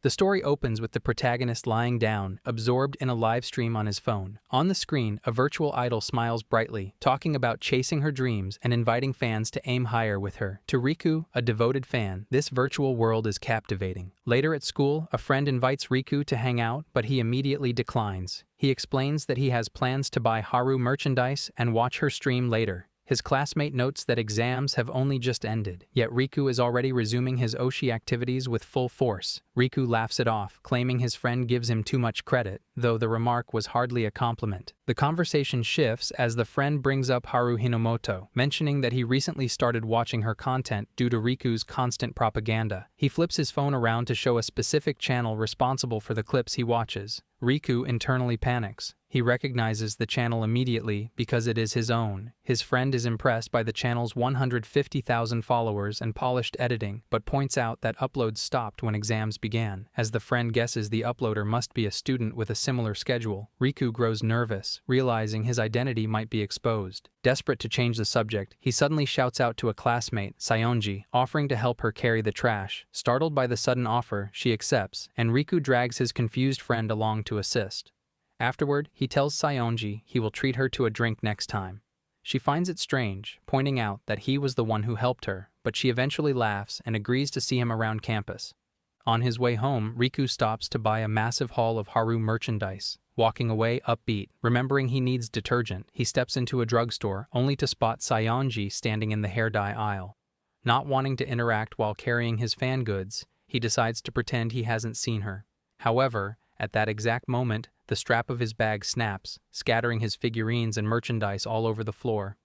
The story opens with the protagonist lying down, absorbed in a live stream on his phone. On the screen, a virtual idol smiles brightly, talking about chasing her dreams and inviting fans to aim higher with her. To Riku, a devoted fan, this virtual world is captivating. Later at school, a friend invites Riku to hang out, but he immediately declines. He explains that he has plans to buy Haru merchandise and watch her stream later. His classmate notes that exams have only just ended, yet Riku is already resuming his Oshi activities with full force. Riku laughs it off, claiming his friend gives him too much credit, though the remark was hardly a compliment. The conversation shifts as the friend brings up Haru Hinomoto, mentioning that he recently started watching her content due to Riku's constant propaganda. He flips his phone around to show a specific channel responsible for the clips he watches. Riku internally panics. He recognizes the channel immediately because it is his own. His friend is impressed by the channel's 150,000 followers and polished editing, but points out that uploads stopped when exams began. As the friend guesses the uploader must be a student with a similar schedule, Riku grows nervous, realizing his identity might be exposed. Desperate to change the subject, he suddenly shouts out to a classmate, Sayonji, offering to help her carry the trash. Startled by the sudden offer, she accepts, and Riku drags his confused friend along to assist. Afterward, he tells Sayonji he will treat her to a drink next time. She finds it strange, pointing out that he was the one who helped her, but she eventually laughs and agrees to see him around campus. On his way home, Riku stops to buy a massive haul of Haru merchandise. Walking away upbeat, remembering he needs detergent, he steps into a drugstore only to spot Sayonji standing in the hair dye aisle. Not wanting to interact while carrying his fan goods, he decides to pretend he hasn't seen her. However, at that exact moment, the strap of his bag snaps, scattering his figurines and merchandise all over the floor.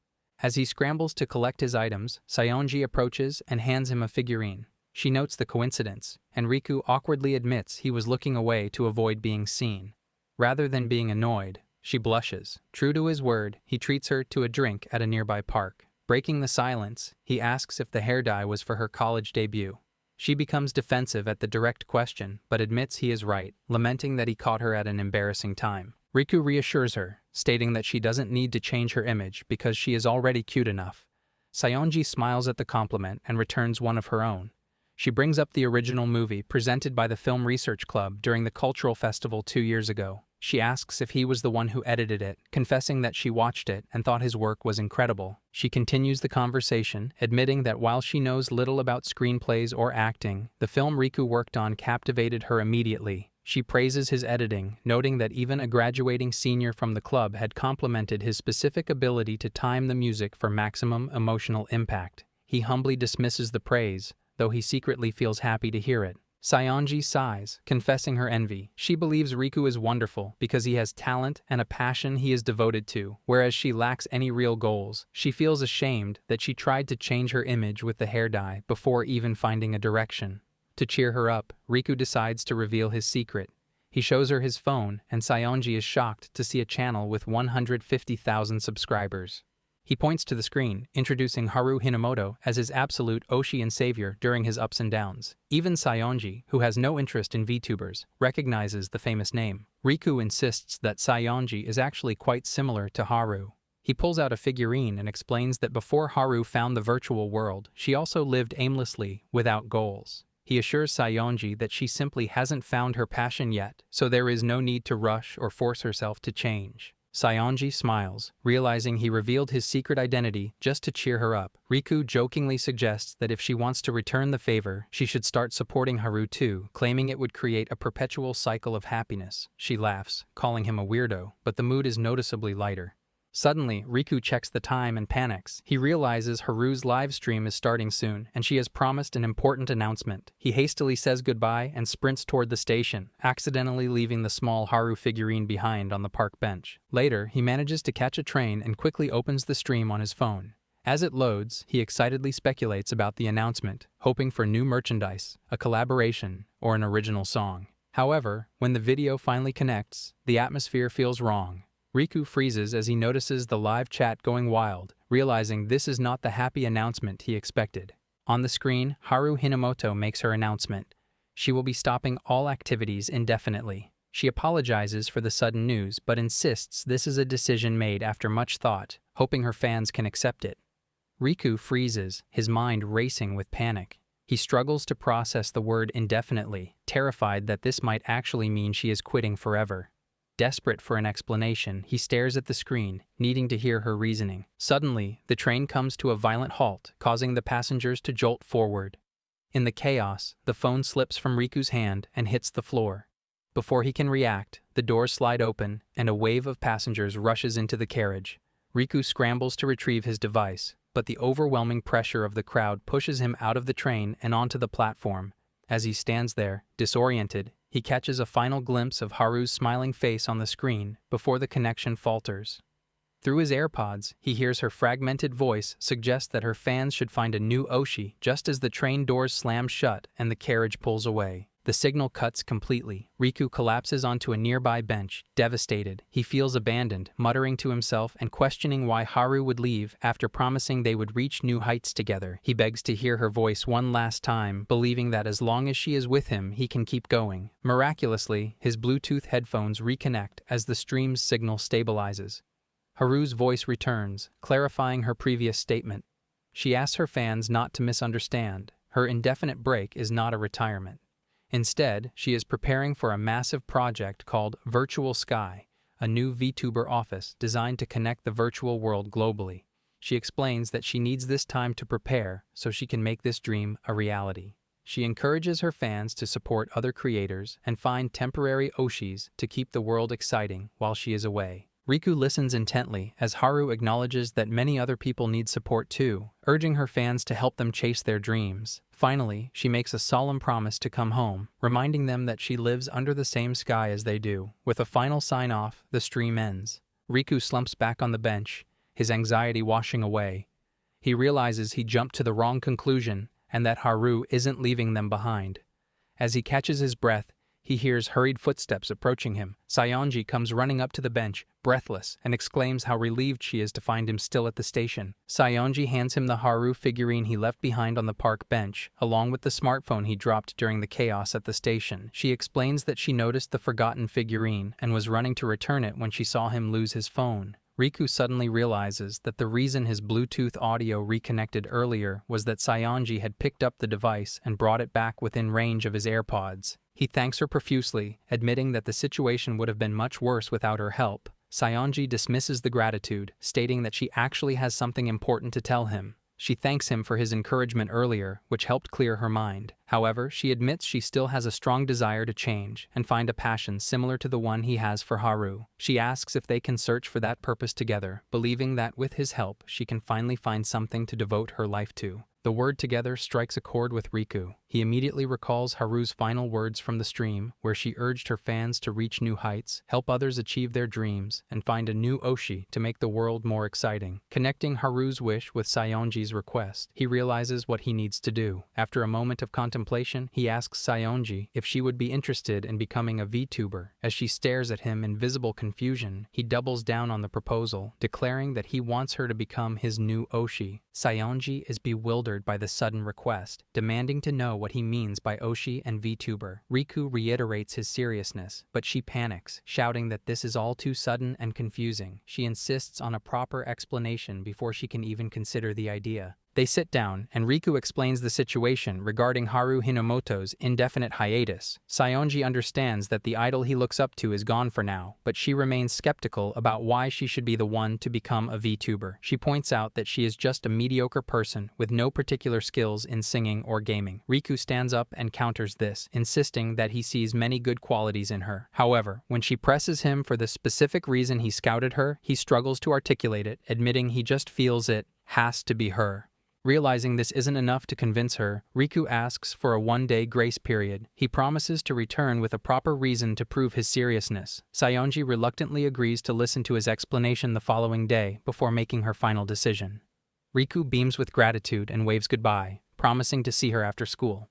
As he scrambles to collect his items, Sayonji approaches and hands him a figurine. She notes the coincidence, and Riku awkwardly admits he was looking away to avoid being seen. Rather than being annoyed, she blushes. True to his word, he treats her to a drink at a nearby park. Breaking the silence, he asks if the hair dye was for her college debut. She becomes defensive at the direct question, but admits he is right, lamenting that he caught her at an embarrassing time. Riku reassures her, stating that she doesn't need to change her image because she is already cute enough. Sayonji smiles at the compliment and returns one of her own. She brings up the original movie presented by the Film Research Club during the Cultural Festival 2 years ago. She asks if he was the one who edited it, confessing that she watched it and thought his work was incredible. She continues the conversation, admitting that while she knows little about screenplays or acting, the film Riku worked on captivated her immediately. She praises his editing, noting that even a graduating senior from the club had complimented his specific ability to time the music for maximum emotional impact. He humbly dismisses the praise, though he secretly feels happy to hear it. Sayonji sighs, confessing her envy. She believes Riku is wonderful because he has talent and a passion he is devoted to, whereas she lacks any real goals. She feels ashamed that she tried to change her image with the hair dye before even finding a direction. To cheer her up, Riku decides to reveal his secret. He shows her his phone, and Sayonji is shocked to see a channel with 150,000 subscribers. He points to the screen, introducing Haru Hinomoto as his absolute Oshian savior during his ups and downs. Even Sayonji, who has no interest in VTubers, recognizes the famous name. Riku insists that Sayonji is actually quite similar to Haru. He pulls out a figurine and explains that before Haru found the virtual world, she also lived aimlessly, without goals. He assures Sayonji that she simply hasn't found her passion yet, so there is no need to rush or force herself to change. Sayonji smiles, realizing he revealed his secret identity just to cheer her up. Riku jokingly suggests that if she wants to return the favor, she should start supporting Haru too, claiming it would create a perpetual cycle of happiness. She laughs, calling him a weirdo, but the mood is noticeably lighter. Suddenly, Riku checks the time and panics. He realizes Haru's live stream is starting soon, and she has promised an important announcement. He hastily says goodbye and sprints toward the station, accidentally leaving the small Haru figurine behind on the park bench. Later, he manages to catch a train and quickly opens the stream on his phone. As it loads, he excitedly speculates about the announcement, hoping for new merchandise, a collaboration, or an original song. However, when the video finally connects, the atmosphere feels wrong. Riku freezes as he notices the live chat going wild, realizing this is not the happy announcement he expected. On the screen, Haru Hinomoto makes her announcement. She will be stopping all activities indefinitely. She apologizes for the sudden news, but insists this is a decision made after much thought, hoping her fans can accept it. Riku freezes, his mind racing with panic. He struggles to process the word indefinitely, terrified that this might actually mean she is quitting forever. Desperate for an explanation, he stares at the screen, needing to hear her reasoning. Suddenly, the train comes to a violent halt, causing the passengers to jolt forward. In the chaos, the phone slips from Riku's hand and hits the floor. Before he can react, the doors slide open, and a wave of passengers rushes into the carriage. Riku scrambles to retrieve his device, but the overwhelming pressure of the crowd pushes him out of the train and onto the platform. As he stands there, disoriented, he catches a final glimpse of Haru's smiling face on the screen before the connection falters. Through his AirPods, he hears her fragmented voice suggest that her fans should find a new Oshi just as the train doors slam shut and the carriage pulls away. The signal cuts completely. Riku collapses onto a nearby bench, devastated. He feels abandoned, muttering to himself and questioning why Haru would leave after promising they would reach new heights together. He begs to hear her voice one last time, believing that as long as she is with him, he can keep going. Miraculously, his Bluetooth headphones reconnect as the stream's signal stabilizes. Haru's voice returns, clarifying her previous statement. She asks her fans not to misunderstand. Her indefinite break is not a retirement. Instead, she is preparing for a massive project called Virtual Sky, a new VTuber office designed to connect the virtual world globally. She explains that she needs this time to prepare so she can make this dream a reality. She encourages her fans to support other creators and find temporary Oshis to keep the world exciting while she is away. Riku listens intently as Haru acknowledges that many other people need support too, urging her fans to help them chase their dreams. Finally, she makes a solemn promise to come home, reminding them that she lives under the same sky as they do. With a final sign-off, the stream ends. Riku slumps back on the bench, his anxiety washing away. He realizes he jumped to the wrong conclusion and that Haru isn't leaving them behind. As he catches his breath, he hears hurried footsteps approaching him. Sayonji comes running up to the bench, breathless, and exclaims how relieved she is to find him still at the station. Sayonji hands him the Haru figurine he left behind on the park bench, along with the smartphone he dropped during the chaos at the station. She explains that she noticed the forgotten figurine and was running to return it when she saw him lose his phone. Riku suddenly realizes that the reason his Bluetooth audio reconnected earlier was that Sayonji had picked up the device and brought it back within range of his AirPods. He thanks her profusely, admitting that the situation would have been much worse without her help. Sayonji dismisses the gratitude, stating that she actually has something important to tell him. She thanks him for his encouragement earlier, which helped clear her mind. However, she admits she still has a strong desire to change and find a passion similar to the one he has for Haru. She asks if they can search for that purpose together, believing that with his help, she can finally find something to devote her life to. The word together strikes a chord with Riku. He immediately recalls Haru's final words from the stream, where she urged her fans to reach new heights, help others achieve their dreams, and find a new Oshi to make the world more exciting. Connecting Haru's wish with Sayonji's request, he realizes what he needs to do. After a moment of contemplation, he asks Sayonji if she would be interested in becoming a VTuber. As she stares at him in visible confusion, he doubles down on the proposal, declaring that he wants her to become his new Oshi. Sayonji is bewildered by the sudden request, demanding to know what he means by Oshi and VTuber. Riku reiterates his seriousness, but she panics, shouting that this is all too sudden and confusing. She insists on a proper explanation before she can even consider the idea. They sit down, and Riku explains the situation regarding Haru Hinomoto's indefinite hiatus. Sayonji understands that the idol he looks up to is gone for now, but she remains skeptical about why she should be the one to become a VTuber. She points out that she is just a mediocre person with no particular skills in singing or gaming. Riku stands up and counters this, insisting that he sees many good qualities in her. However, when she presses him for the specific reason he scouted her, he struggles to articulate it, admitting he just feels it has to be her. Realizing this isn't enough to convince her, Riku asks for a one-day grace period. He promises to return with a proper reason to prove his seriousness. Sayonji reluctantly agrees to listen to his explanation the following day before making her final decision. Riku beams with gratitude and waves goodbye, promising to see her after school.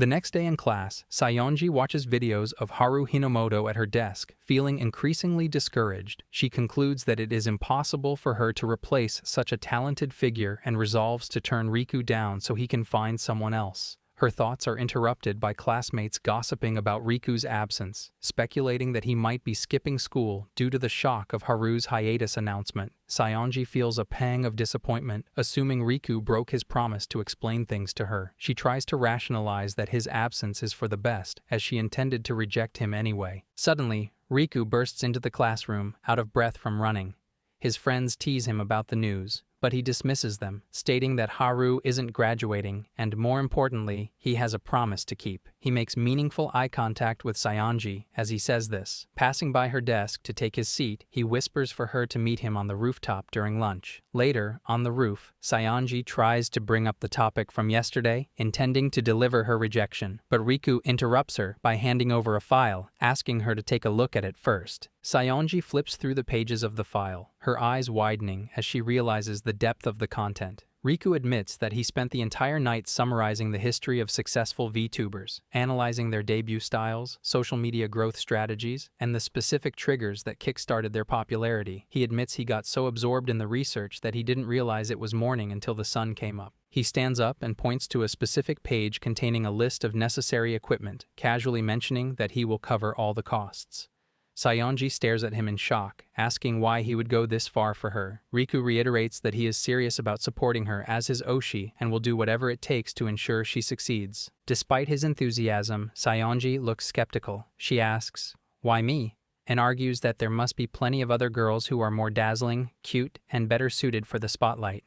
The next day in class, Sayonji watches videos of Haru Hinomoto at her desk. Feeling increasingly discouraged, she concludes that it is impossible for her to replace such a talented figure and resolves to turn Riku down so he can find someone else. Her thoughts are interrupted by classmates gossiping about Riku's absence, speculating that he might be skipping school due to the shock of Haru's hiatus announcement. Saionji feels a pang of disappointment, assuming Riku broke his promise to explain things to her. She tries to rationalize that his absence is for the best, as she intended to reject him anyway. Suddenly, Riku bursts into the classroom, out of breath from running. His friends tease him about the news, but he dismisses them, stating that Haru isn't graduating, and more importantly, he has a promise to keep. He makes meaningful eye contact with Saionji as he says this. Passing by her desk to take his seat, he whispers for her to meet him on the rooftop during lunch. Later, on the roof, Saionji tries to bring up the topic from yesterday, intending to deliver her rejection, but Riku interrupts her by handing over a file, asking her to take a look at it first. Saionji flips through the pages of the file, her eyes widening as she realizes the depth of the content. Riku admits that he spent the entire night summarizing the history of successful VTubers, analyzing their debut styles, social media growth strategies, and the specific triggers that kickstarted their popularity. He admits he got so absorbed in the research that he didn't realize it was morning until the sun came up. He stands up and points to a specific page containing a list of necessary equipment, casually mentioning that he will cover all the costs. Saionji stares at him in shock, asking why he would go this far for her. Riku reiterates that he is serious about supporting her as his Oshi and will do whatever it takes to ensure she succeeds. Despite his enthusiasm, Saionji looks skeptical. She asks, "Why me?" and argues that there must be plenty of other girls who are more dazzling, cute, and better suited for the spotlight.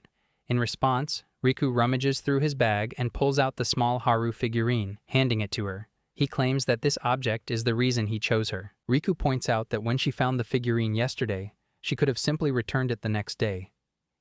In response, Riku rummages through his bag and pulls out the small Haru figurine, handing it to her. He claims that this object is the reason he chose her. Riku points out that when she found the figurine yesterday, she could have simply returned it the next day.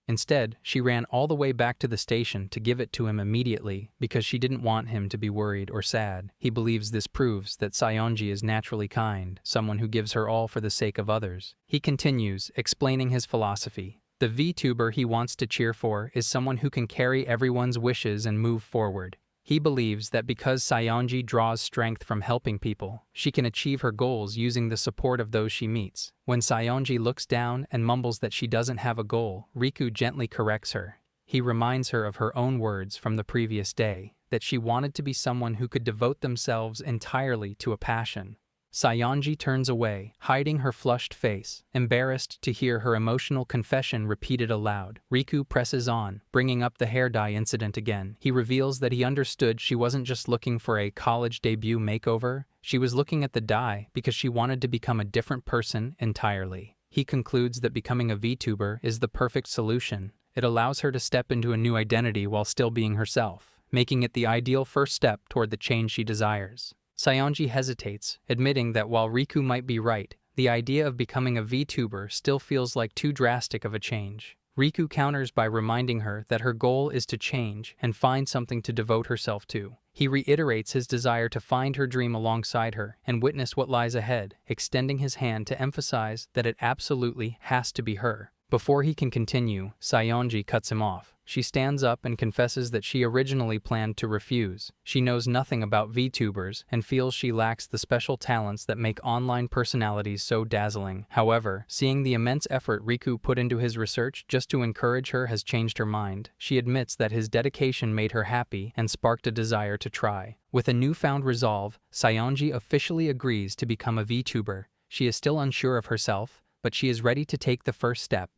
Instead, she ran all the way back to the station to give it to him immediately because she didn't want him to be worried or sad. He believes this proves that Saionji is naturally kind, someone who gives her all for the sake of others. He continues, explaining his philosophy. The VTuber he wants to cheer for is someone who can carry everyone's wishes and move forward. He believes that because Saionji draws strength from helping people, she can achieve her goals using the support of those she meets. When Saionji looks down and mumbles that she doesn't have a goal, Riku gently corrects her. He reminds her of her own words from the previous day, that she wanted to be someone who could devote themselves entirely to a passion. Saionji turns away, hiding her flushed face, embarrassed to hear her emotional confession repeated aloud. Riku presses on, bringing up the hair dye incident again. He reveals that he understood she wasn't just looking for a college debut makeover, she was looking at the dye because she wanted to become a different person entirely. He concludes that becoming a VTuber is the perfect solution. It allows her to step into a new identity while still being herself, making it the ideal first step toward the change she desires. Saionji hesitates, admitting that while Riku might be right, the idea of becoming a VTuber still feels like too drastic of a change. Riku counters by reminding her that her goal is to change and find something to devote herself to. He reiterates his desire to find her dream alongside her and witness what lies ahead, extending his hand to emphasize that it absolutely has to be her. Before he can continue, Saionji cuts him off. She stands up and confesses that she originally planned to refuse. She knows nothing about VTubers and feels she lacks the special talents that make online personalities so dazzling. However, seeing the immense effort Riku put into his research just to encourage her has changed her mind. She admits that his dedication made her happy and sparked a desire to try. With a newfound resolve, Saionji officially agrees to become a VTuber. She is still unsure of herself, but she is ready to take the first step.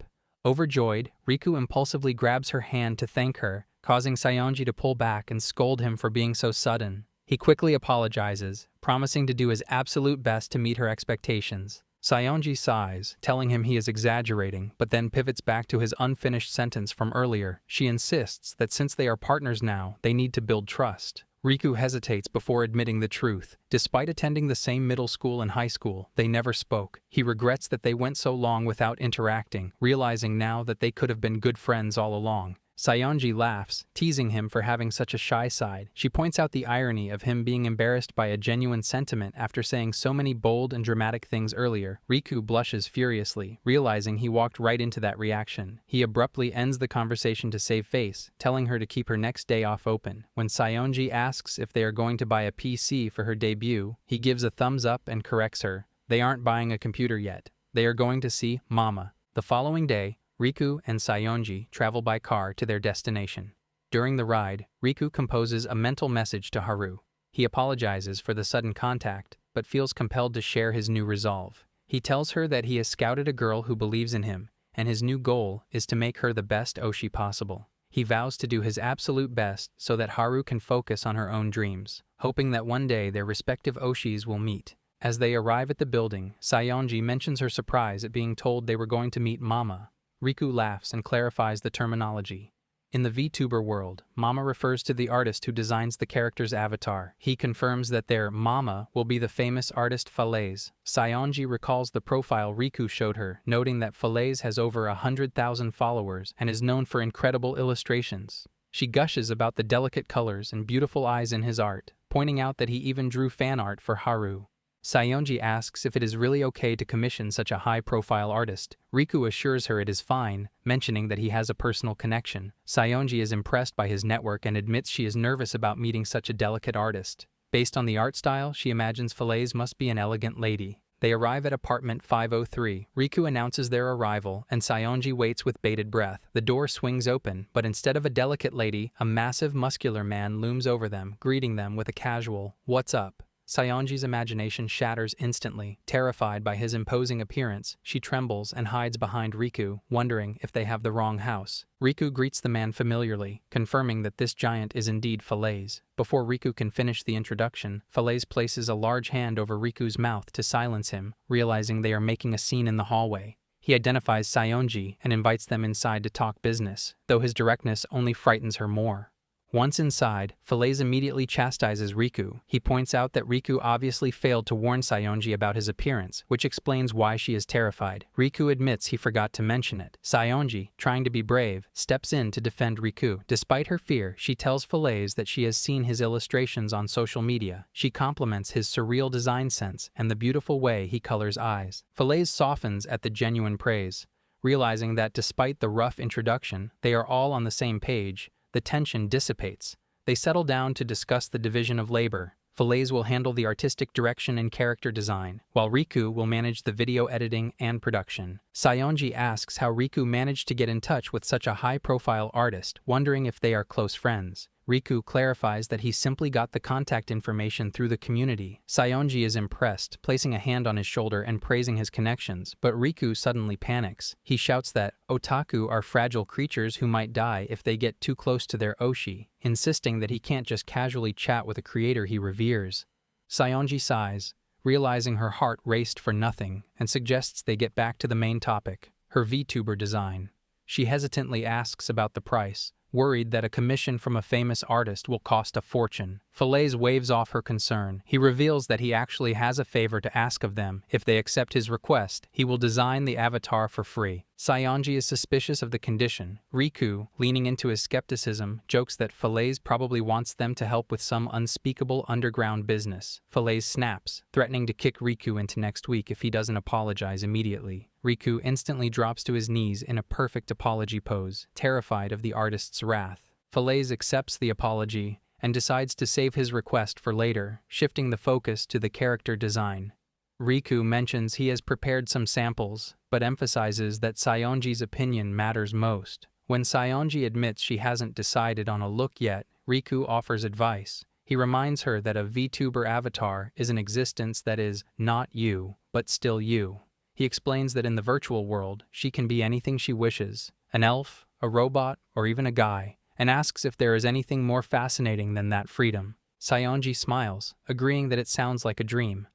Overjoyed, Riku impulsively grabs her hand to thank her, causing Saionji to pull back and scold him for being so sudden. He quickly apologizes, promising to do his absolute best to meet her expectations. Saionji sighs, telling him he is exaggerating, but then pivots back to his unfinished sentence from earlier. She insists that since they are partners now, they need to build trust. Riku hesitates before admitting the truth. Despite attending the same middle school and high school, they never spoke. He regrets that they went so long without interacting, realizing now that they could have been good friends all along. Saionji laughs, teasing him for having such a shy side. She points out the irony of him being embarrassed by a genuine sentiment after saying so many bold and dramatic things earlier. Riku blushes furiously, realizing he walked right into that reaction. He abruptly ends the conversation to save face, telling her to keep her next day off open. When Saionji asks if they are going to buy a PC for her debut, he gives a thumbs up and corrects her. They aren't buying a computer yet. They are going to see Mama. The following day, Riku and Saionji travel by car to their destination. During the ride, Riku composes a mental message to Haru. He apologizes for the sudden contact, but feels compelled to share his new resolve. He tells her that he has scouted a girl who believes in him, and his new goal is to make her the best Oshi possible. He vows to do his absolute best so that Haru can focus on her own dreams, hoping that one day their respective Oshis will meet. As they arrive at the building, Sayonji mentions her surprise at being told they were going to meet Mama. Riku laughs and clarifies the terminology. In the VTuber world, Mama refers to the artist who designs the character's avatar. He confirms that their Mama will be the famous artist Falaise. Sayonji recalls the profile Riku showed her, noting that Falaise has over 100,000 followers and is known for incredible illustrations. She gushes about the delicate colors and beautiful eyes in his art, pointing out that he even drew fan art for Haru. Sayonji asks if it is really okay to commission such a high-profile artist. Riku assures her it is fine, mentioning that he has a personal connection. Sayonji is impressed by his network and admits she is nervous about meeting such a delicate artist. Based on the art style, she imagines Falaise must be an elegant lady. They arrive at apartment 503. Riku announces their arrival, and Sayonji waits with bated breath. The door swings open, but instead of a delicate lady, a massive, muscular man looms over them, greeting them with a casual, "What's up?" Sayonji's imagination shatters instantly. Terrified by his imposing appearance, she trembles and hides behind Riku, wondering if they have the wrong house. Riku greets the man familiarly, confirming that this giant is indeed Falaise. Before Riku can finish the introduction, Falaise places a large hand over Riku's mouth to silence him, realizing they are making a scene in the hallway. He identifies Sayonji and invites them inside to talk business, though his directness only frightens her more. Once inside, Falaise immediately chastises Riku. He points out that Riku obviously failed to warn Sayonji about his appearance, which explains why she is terrified. Riku admits he forgot to mention it. Sayonji, trying to be brave, steps in to defend Riku. Despite her fear, she tells Falaise that she has seen his illustrations on social media. She compliments his surreal design sense and the beautiful way he colors eyes. Falaise softens at the genuine praise, realizing that despite the rough introduction, they are all on the same page. The tension dissipates. They settle down to discuss the division of labor. Falaise will handle the artistic direction and character design, while Riku will manage the video editing and production. Sayonji asks how Riku managed to get in touch with such a high-profile artist, wondering if they are close friends. Riku clarifies that he simply got the contact information through the community. Sayonji is impressed, placing a hand on his shoulder and praising his connections, but Riku suddenly panics. He shouts that otaku are fragile creatures who might die if they get too close to their oshi, insisting that he can't just casually chat with a creator he reveres. Sayonji sighs, realizing her heart raced for nothing, and suggests they get back to the main topic, her VTuber design. She hesitantly asks about the price, worried that a commission from a famous artist will cost a fortune. Falaise waves off her concern. He reveals that he actually has a favor to ask of them. If they accept his request, he will design the avatar for free. Sayonji is suspicious of the condition. Riku, leaning into his skepticism, jokes that Falaise probably wants them to help with some unspeakable underground business. Falaise snaps, threatening to kick Riku into next week if he doesn't apologize immediately. Riku instantly drops to his knees in a perfect apology pose, terrified of the artist's wrath. Falaise accepts the apology and decides to save his request for later, shifting the focus to the character design. Riku mentions he has prepared some samples, but emphasizes that Sayonji's opinion matters most. When Sayonji admits she hasn't decided on a look yet, Riku offers advice. He reminds her that a VTuber avatar is an existence that is not you, but still you. He explains that in the virtual world, she can be anything she wishes, an elf, a robot, or even a guy, and asks if there is anything more fascinating than that freedom. Sayonji smiles, agreeing that it sounds like a dream.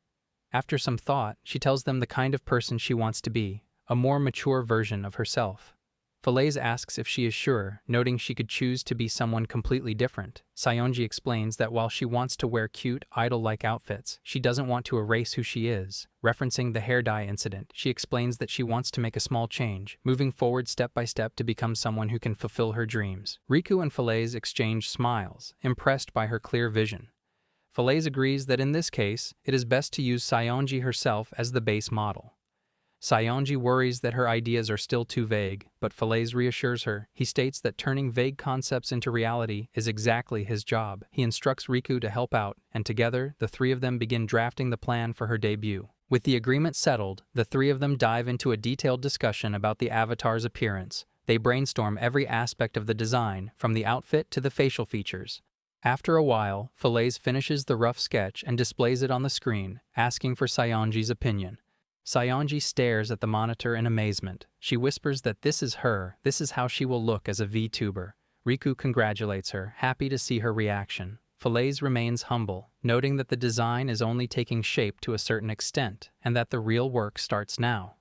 After some thought, she tells them the kind of person she wants to be, a more mature version of herself. Falaise asks if she is sure, noting she could choose to be someone completely different. Sayonji explains that while she wants to wear cute, idol-like outfits, she doesn't want to erase who she is. Referencing the hair dye incident, she explains that she wants to make a small change, moving forward step by step to become someone who can fulfill her dreams. Riku and Falaise exchange smiles, impressed by her clear vision. Falaise agrees that in this case, it is best to use Sayonji herself as the base model. Sayonji worries that her ideas are still too vague, but Falaise reassures her. He states that turning vague concepts into reality is exactly his job. He instructs Riku to help out, and together, the three of them begin drafting the plan for her debut. With the agreement settled, the three of them dive into a detailed discussion about the avatar's appearance, They brainstorm every aspect of the design, from the outfit to the facial features. After a while, Falaise finishes the rough sketch and displays it on the screen, asking for Saionji's opinion. Saionji stares at the monitor in amazement. She whispers that this is how she will look as a VTuber. Riku congratulates her, happy to see her reaction. Falaise remains humble, noting that the design is only taking shape to a certain extent, and that the real work starts now.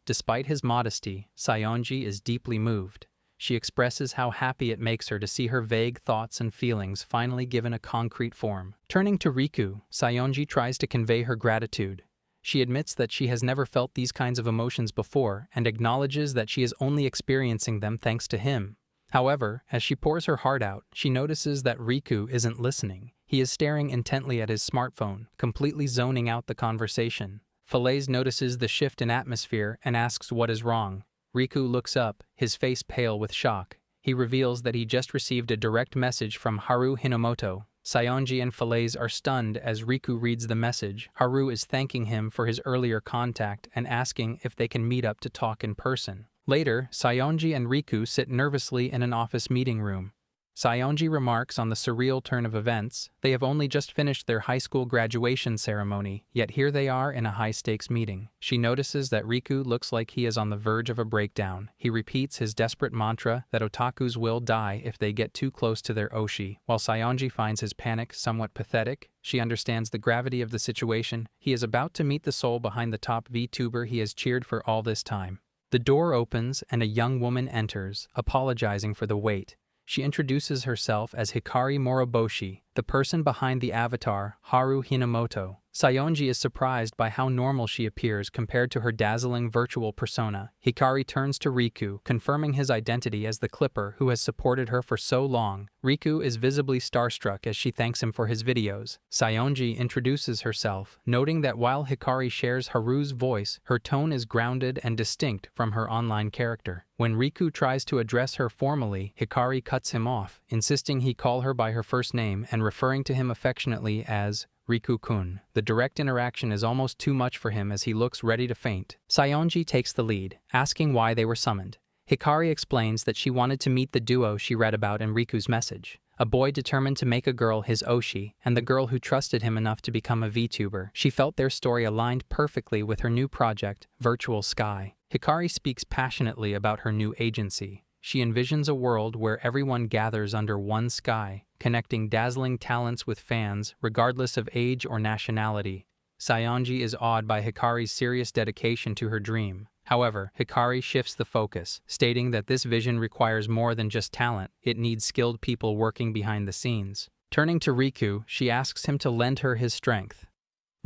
Despite his modesty, Saionji is deeply moved. She expresses how happy it makes her to see her vague thoughts and feelings finally given a concrete form. Turning to Riku, Saionji tries to convey her gratitude. She admits that she has never felt these kinds of emotions before and acknowledges that she is only experiencing them thanks to him. However, as she pours her heart out, she notices that Riku isn't listening. He is staring intently at his smartphone, completely zoning out the conversation. Falaise notices the shift in atmosphere and asks what is wrong. Riku looks up, his face pale with shock. He reveals that he just received a direct message from Haru Hinomoto. Saionji and Falaise are stunned as Riku reads the message. Haru is thanking him for his earlier contact and asking if they can meet up to talk in person. Later, Saionji and Riku sit nervously in an office meeting room. Saionji remarks on the surreal turn of events. They have only just finished their high school graduation ceremony, yet here they are in a high-stakes meeting. She notices that Riku looks like he is on the verge of a breakdown. He repeats his desperate mantra that otakus will die if they get too close to their oshi. While Saionji finds his panic somewhat pathetic, she understands the gravity of the situation. He is about to meet the soul behind the top VTuber he has cheered for all this time. The door opens and a young woman enters, apologizing for the wait. She introduces herself as Hikari Moroboshi, the person behind the avatar, Haru Hinomoto. Saionji is surprised by how normal she appears compared to her dazzling virtual persona. Hikari turns to Riku, confirming his identity as the Clipper who has supported her for so long. Riku is visibly starstruck as she thanks him for his videos. Saionji introduces herself, noting that while Hikari shares Haru's voice, her tone is grounded and distinct from her online character. When Riku tries to address her formally, Hikari cuts him off, insisting he call her by her first name and referring to him affectionately as Riku-kun. The direct interaction is almost too much for him as he looks ready to faint. Saionji takes the lead, asking why they were summoned. Hikari explains that she wanted to meet the duo she read about in Riku's message. A boy determined to make a girl his oshi, and the girl who trusted him enough to become a VTuber. She felt their story aligned perfectly with her new project, Virtual Sky. Hikari speaks passionately about her new agency. She envisions a world where everyone gathers under one sky, connecting dazzling talents with fans, regardless of age or nationality. Saionji is awed by Hikari's serious dedication to her dream. However, Hikari shifts the focus, stating that this vision requires more than just talent, it needs skilled people working behind the scenes. Turning to Riku, she asks him to lend her his strength.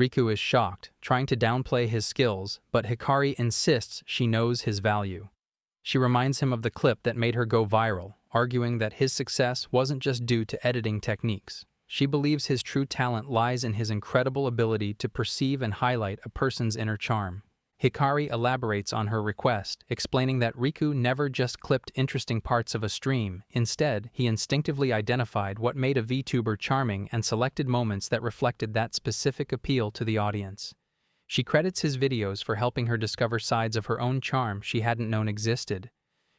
Riku is shocked, trying to downplay his skills, but Hikari insists she knows his value. She reminds him of the clip that made her go viral, arguing that his success wasn't just due to editing techniques. She believes his true talent lies in his incredible ability to perceive and highlight a person's inner charm. Hikari elaborates on her request, explaining that Riku never just clipped interesting parts of a stream. Instead, he instinctively identified what made a VTuber charming and selected moments that reflected that specific appeal to the audience. She credits his videos for helping her discover sides of her own charm she hadn't known existed.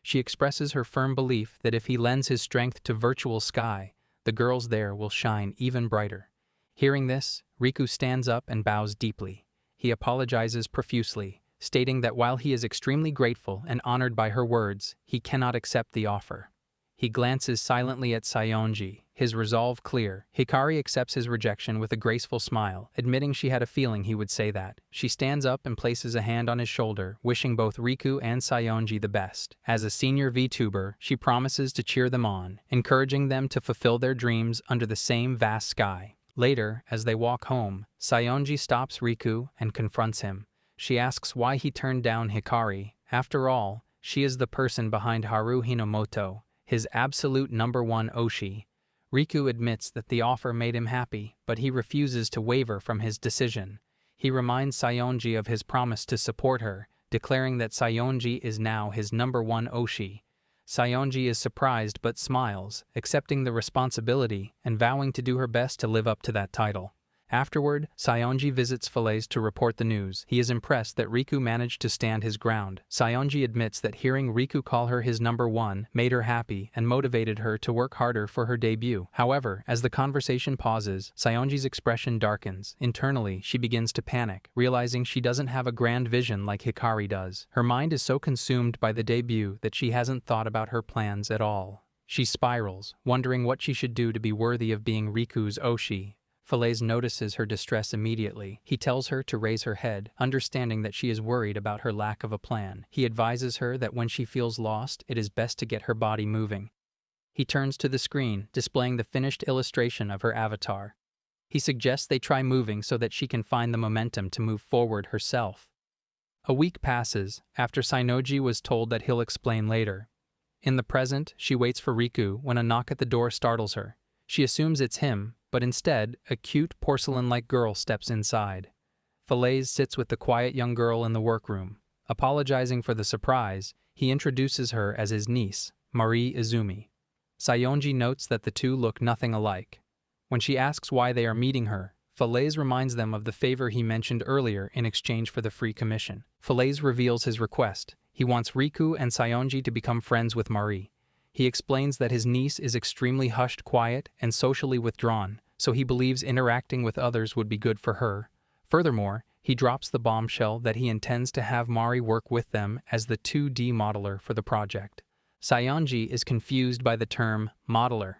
She expresses her firm belief that if he lends his strength to Virtual Sky, the girls there will shine even brighter. Hearing this, Riku stands up and bows deeply. He apologizes profusely, stating that while he is extremely grateful and honored by her words, he cannot accept the offer. He glances silently at Saionji, his resolve clear. Hikari accepts his rejection with a graceful smile, admitting she had a feeling he would say that. She stands up and places a hand on his shoulder, wishing both Riku and Saionji the best. As a senior VTuber, she promises to cheer them on, encouraging them to fulfill their dreams under the same vast sky. Later, as they walk home, Saionji stops Riku and confronts him. She asks why he turned down Hikari. After all, she is the person behind Haru Hinomoto, his absolute #1 oshi. Riku admits that the offer made him happy, but he refuses to waver from his decision. He reminds Saionji of his promise to support her, declaring that Saionji is now his #1 oshi. Saionji is surprised but smiles, accepting the responsibility and vowing to do her best to live up to that title. Afterward, Saionji visits Falaise to report the news. He is impressed that Riku managed to stand his ground. Saionji admits that hearing Riku call her his number one made her happy and motivated her to work harder for her debut. However, as the conversation pauses, Saionji's expression darkens. Internally, she begins to panic, realizing she doesn't have a grand vision like Hikari does. Her mind is so consumed by the debut that she hasn't thought about her plans at all. She spirals, wondering what she should do to be worthy of being Riku's Oshi. Falaise notices her distress immediately. He tells her to raise her head, understanding that she is worried about her lack of a plan. He advises her that when she feels lost, it is best to get her body moving. He turns to the screen, displaying the finished illustration of her avatar. He suggests they try moving so that she can find the momentum to move forward herself. A week passes, after Saionji was told that he'll explain later. In the present, she waits for Riku when a knock at the door startles her. She assumes it's him, but instead, a cute, porcelain-like girl steps inside. Falaise sits with the quiet young girl in the workroom. Apologizing for the surprise, he introduces her as his niece, Marie Izumi. Saionji notes that the two look nothing alike. When she asks why they are meeting her, Falaise reminds them of the favor he mentioned earlier in exchange for the free commission. Falaise reveals his request. He wants Riku and Saionji to become friends with Marie. He explains that his niece is extremely hushed, quiet, and socially withdrawn, so he believes interacting with others would be good for her. Furthermore, he drops the bombshell that he intends to have Mari work with them as the 2D modeler for the project. Saionji is confused by the term modeler.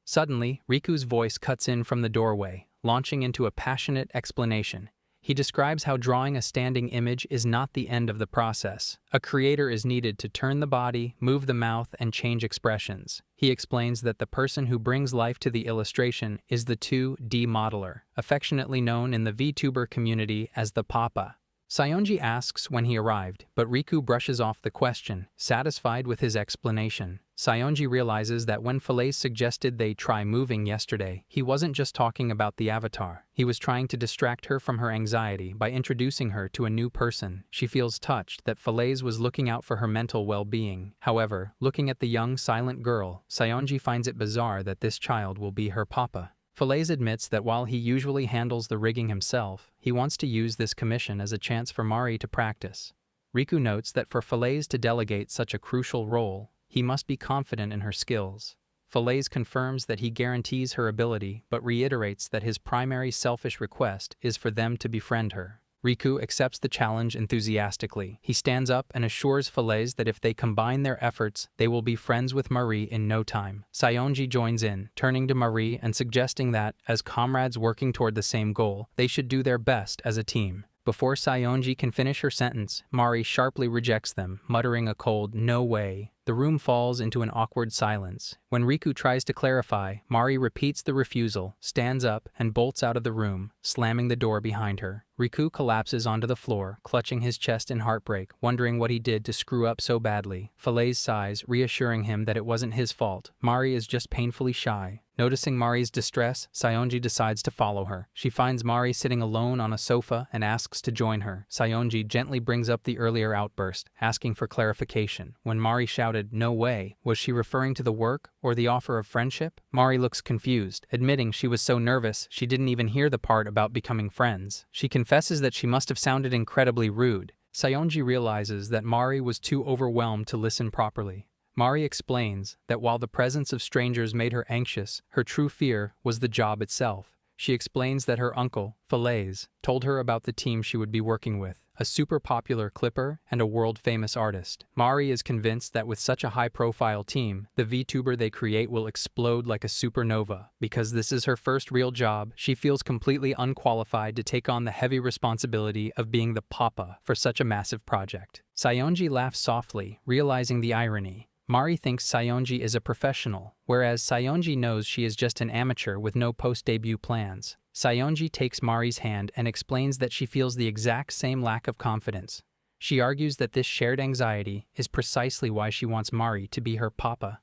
Suddenly, Riku's voice cuts in from the doorway, launching into a passionate explanation. He describes how drawing a standing image is not the end of the process. A creator is needed to turn the body, move the mouth, and change expressions. He explains that the person who brings life to the illustration is the 2D modeler, affectionately known in the VTuber community as the Papa. Saionji asks when he arrived, but Riku brushes off the question, satisfied with his explanation. Saionji realizes that when Falaise suggested they try moving yesterday, he wasn't just talking about the avatar. He was trying to distract her from her anxiety by introducing her to a new person. She feels touched that Falaise was looking out for her mental well-being. However, looking at the young, silent girl, Saionji finds it bizarre that this child will be her papa. Falaise admits that while he usually handles the rigging himself, he wants to use this commission as a chance for Mari to practice. Riku notes that for Falaise to delegate such a crucial role, he must be confident in her skills. Falaise confirms that he guarantees her ability, but reiterates that his primary selfish request is for them to befriend her. Riku accepts the challenge enthusiastically. He stands up and assures Falaise that if they combine their efforts, they will be friends with Marie in no time. Saionji joins in, turning to Marie and suggesting that, as comrades working toward the same goal, they should do their best as a team. Before Saionji can finish her sentence, Mari sharply rejects them, muttering a cold, "No way." The room falls into an awkward silence. When Riku tries to clarify, Mari repeats the refusal, stands up, and bolts out of the room, slamming the door behind her. Riku collapses onto the floor, clutching his chest in heartbreak, wondering what he did to screw up so badly. Falaise sighs, reassuring him that it wasn't his fault. Mari is just painfully shy. Noticing Mari's distress, Saionji decides to follow her. She finds Mari sitting alone on a sofa and asks to join her. Saionji gently brings up the earlier outburst, asking for clarification. When Mari shouted, "No way," was she referring to the work or the offer of friendship? Mari looks confused, admitting she was so nervous she didn't even hear the part about becoming friends. She confesses that she must have sounded incredibly rude. Saionji realizes that Mari was too overwhelmed to listen properly. Mari explains that while the presence of strangers made her anxious, her true fear was the job itself. She explains that her uncle, Falaise, told her about the team she would be working with, a super popular clipper and a world-famous artist. Mari is convinced that with such a high-profile team, the VTuber they create will explode like a supernova. Because this is her first real job, she feels completely unqualified to take on the heavy responsibility of being the papa for such a massive project. Saionji laughs softly, realizing the irony. Mari thinks Saionji is a professional, whereas Saionji knows she is just an amateur with no post-debut plans. Saionji takes Mari's hand and explains that she feels the exact same lack of confidence. She argues that this shared anxiety is precisely why she wants Mari to be her papa.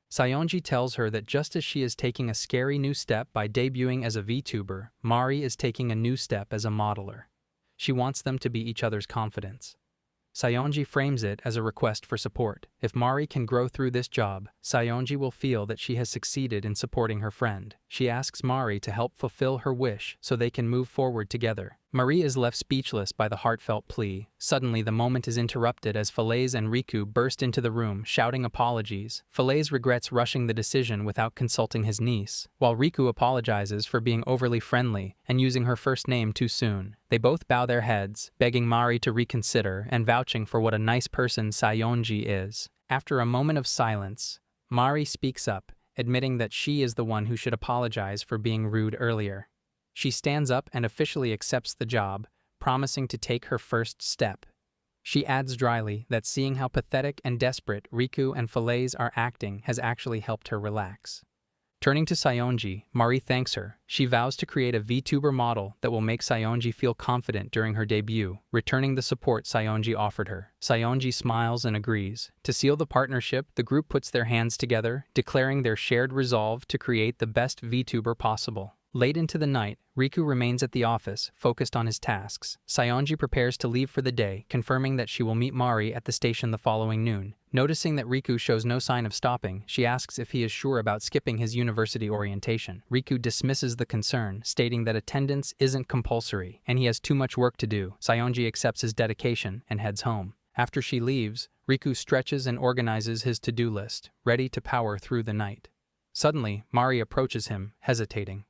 Saionji tells her that just as she is taking a scary new step by debuting as a VTuber, Mari is taking a new step as a modeler. She wants them to be each other's confidants. Saionji frames it as a request for support. If Mari can grow through this job, Saionji will feel that she has succeeded in supporting her friend. She asks Mari to help fulfill her wish so they can move forward together. Marie is left speechless by the heartfelt plea. Suddenly, the moment is interrupted as Falaise and Riku burst into the room, shouting apologies. Falaise regrets rushing the decision without consulting his niece, while Riku apologizes for being overly friendly and using her first name too soon. They both bow their heads, begging Mari to reconsider and vouching for what a nice person Sayonji is. After a moment of silence, Mari speaks up, admitting that she is the one who should apologize for being rude earlier. She stands up and officially accepts the job, promising to take her first step. She adds dryly that seeing how pathetic and desperate Riku and Falaise are acting has actually helped her relax. Turning to Sayonji, Mari thanks her. She vows to create a VTuber model that will make Sayonji feel confident during her debut, returning the support Sayonji offered her. Sayonji smiles and agrees. To seal the partnership, the group puts their hands together, declaring their shared resolve to create the best VTuber possible. Late into the night, Riku remains at the office, focused on his tasks. Sayonji prepares to leave for the day, confirming that she will meet Mari at the station the following noon. Noticing that Riku shows no sign of stopping, she asks if he is sure about skipping his university orientation. Riku dismisses the concern, stating that attendance isn't compulsory, and he has too much work to do. Sayonji accepts his dedication and heads home. After she leaves, Riku stretches and organizes his to-do list, ready to power through the night. Suddenly, Mari approaches him, hesitating.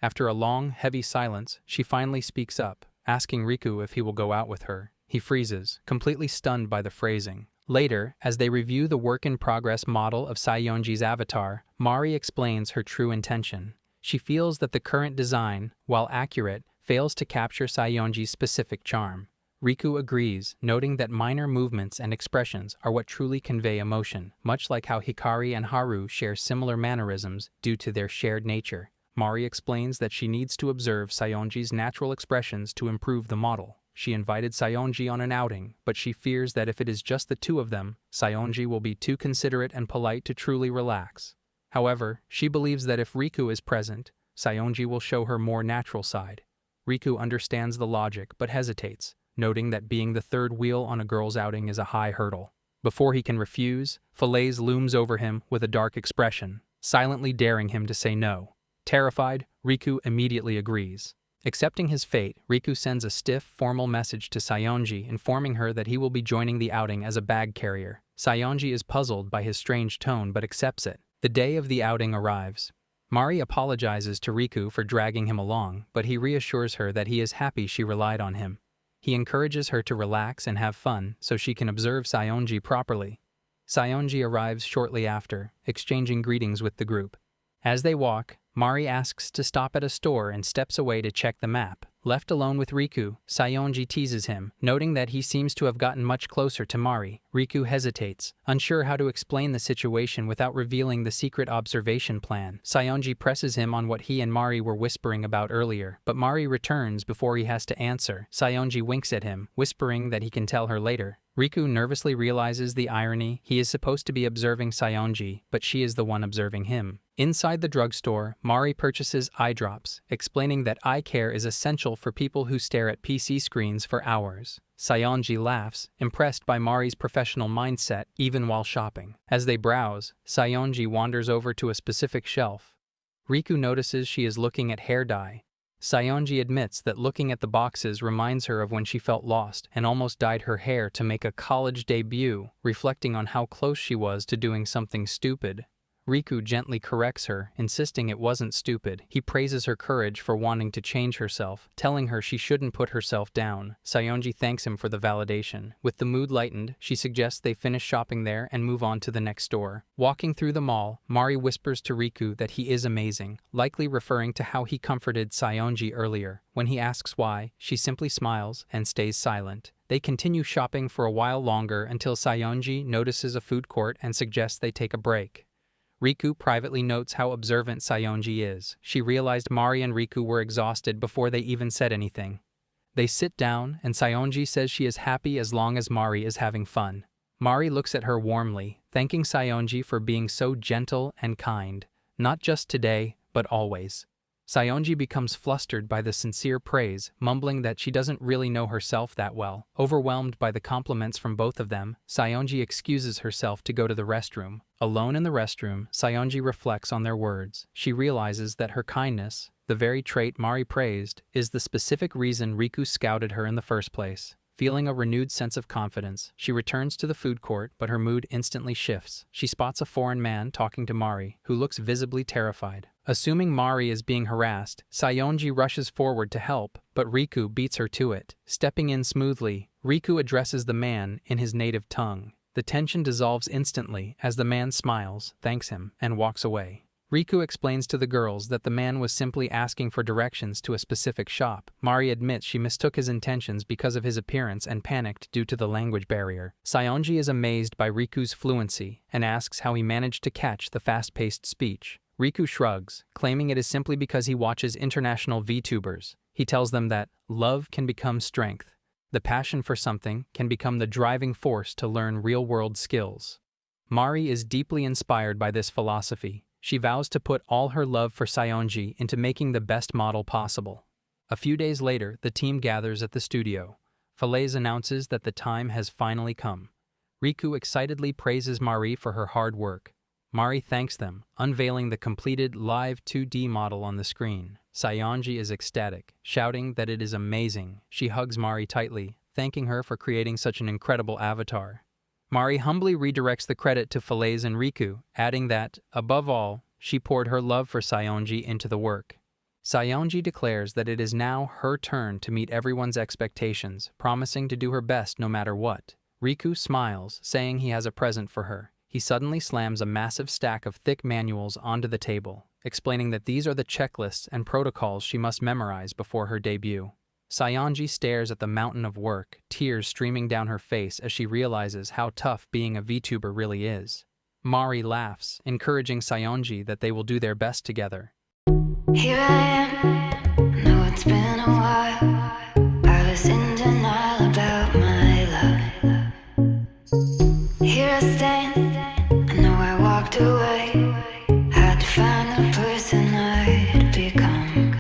After a long, heavy silence, she finally speaks up, asking Riku if he will go out with her. He freezes, completely stunned by the phrasing. Later, as they review the work-in-progress model of Sayonji's avatar, Mari explains her true intention. She feels that the current design, while accurate, fails to capture Sayonji's specific charm. Riku agrees, noting that minor movements and expressions are what truly convey emotion, much like how Hikari and Haru share similar mannerisms due to their shared nature. Mari explains that she needs to observe Sayonji's natural expressions to improve the model. She invited Sayonji on an outing, but she fears that if it is just the two of them, Sayonji will be too considerate and polite to truly relax. However, she believes that if Riku is present, Sayonji will show her more natural side. Riku understands the logic but hesitates, noting that being the third wheel on a girl's outing is a high hurdle. Before he can refuse, Falaise looms over him with a dark expression, silently daring him to say no. Terrified, Riku immediately agrees. Accepting his fate, Riku sends a stiff, formal message to Sayonji informing her that he will be joining the outing as a bag carrier. Sayonji is puzzled by his strange tone but accepts it. The day of the outing arrives. Mari apologizes to Riku for dragging him along, but he reassures her that he is happy she relied on him. He encourages her to relax and have fun so she can observe Sayonji properly. Sayonji arrives shortly after, exchanging greetings with the group. As they walk, Mari asks to stop at a store and steps away to check the map. Left alone with Riku, Sayonji teases him, noting that he seems to have gotten much closer to Mari. Riku hesitates, unsure how to explain the situation without revealing the secret observation plan. Sayonji presses him on what he and Mari were whispering about earlier, but Mari returns before he has to answer. Sayonji winks at him, whispering that he can tell her later. Riku nervously realizes the irony. He is supposed to be observing Sayonji, but she is the one observing him. Inside the drugstore, Mari purchases eye drops, explaining that eye care is essential for people who stare at PC screens for hours. Sayonji laughs, impressed by Mari's professional mindset even while shopping. As they browse, Sayonji wanders over to a specific shelf. Riku notices she is looking at hair dye. Sayonji admits that looking at the boxes reminds her of when she felt lost and almost dyed her hair to make a college debut, reflecting on how close she was to doing something stupid. Riku gently corrects her, insisting it wasn't stupid. He praises her courage for wanting to change herself, telling her she shouldn't put herself down. Sayonji thanks him for the validation. With the mood lightened, she suggests they finish shopping there and move on to the next store. Walking through the mall, Mari whispers to Riku that he is amazing, likely referring to how he comforted Sayonji earlier. When he asks why, she simply smiles and stays silent. They continue shopping for a while longer until Sayonji notices a food court and suggests they take a break. Riku privately notes how observant Sayonji is. She realized Mari and Riku were exhausted before they even said anything. They sit down, and Sayonji says she is happy as long as Mari is having fun. Mari looks at her warmly, thanking Sayonji for being so gentle and kind, not just today, but always. Sayonji becomes flustered by the sincere praise, mumbling that she doesn't really know herself that well. Overwhelmed by the compliments from both of them, Sayonji excuses herself to go to the restroom. Alone in the restroom, Sayonji reflects on their words. She realizes that her kindness, the very trait Mari praised, is the specific reason Riku scouted her in the first place. Feeling a renewed sense of confidence, she returns to the food court, but her mood instantly shifts. She spots a foreign man talking to Mari, who looks visibly terrified. Assuming Mari is being harassed, Sayonji rushes forward to help, but Riku beats her to it. Stepping in smoothly, Riku addresses the man in his native tongue. The tension dissolves instantly as the man smiles, thanks him, and walks away. Riku explains to the girls that the man was simply asking for directions to a specific shop. Mari admits she mistook his intentions because of his appearance and panicked due to the language barrier. Sayonji is amazed by Riku's fluency and asks how he managed to catch the fast-paced speech. Riku shrugs, claiming it is simply because he watches international VTubers. He tells them that love can become strength. The passion for something can become the driving force to learn real-world skills. Mari is deeply inspired by this philosophy. She vows to put all her love for Sayonji into making the best model possible. A few days later, the team gathers at the studio. Falaise announces that the time has finally come. Riku excitedly praises Mari for her hard work. Mari thanks them, unveiling the completed live 2D model on the screen. Sayonji is ecstatic, shouting that it is amazing. She hugs Mari tightly, thanking her for creating such an incredible avatar. Mari humbly redirects the credit to Falaise and Riku, adding that, above all, she poured her love for Sayonji into the work. Sayonji declares that it is now her turn to meet everyone's expectations, promising to do her best no matter what. Riku smiles, saying he has a present for her. He suddenly slams a massive stack of thick manuals onto the table, explaining that these are the checklists and protocols she must memorize before her debut. Sayonji stares at the mountain of work, tears streaming down her face as she realizes how tough being a VTuber really is. Mari laughs, encouraging Sayonji that they will do their best together. Here I am.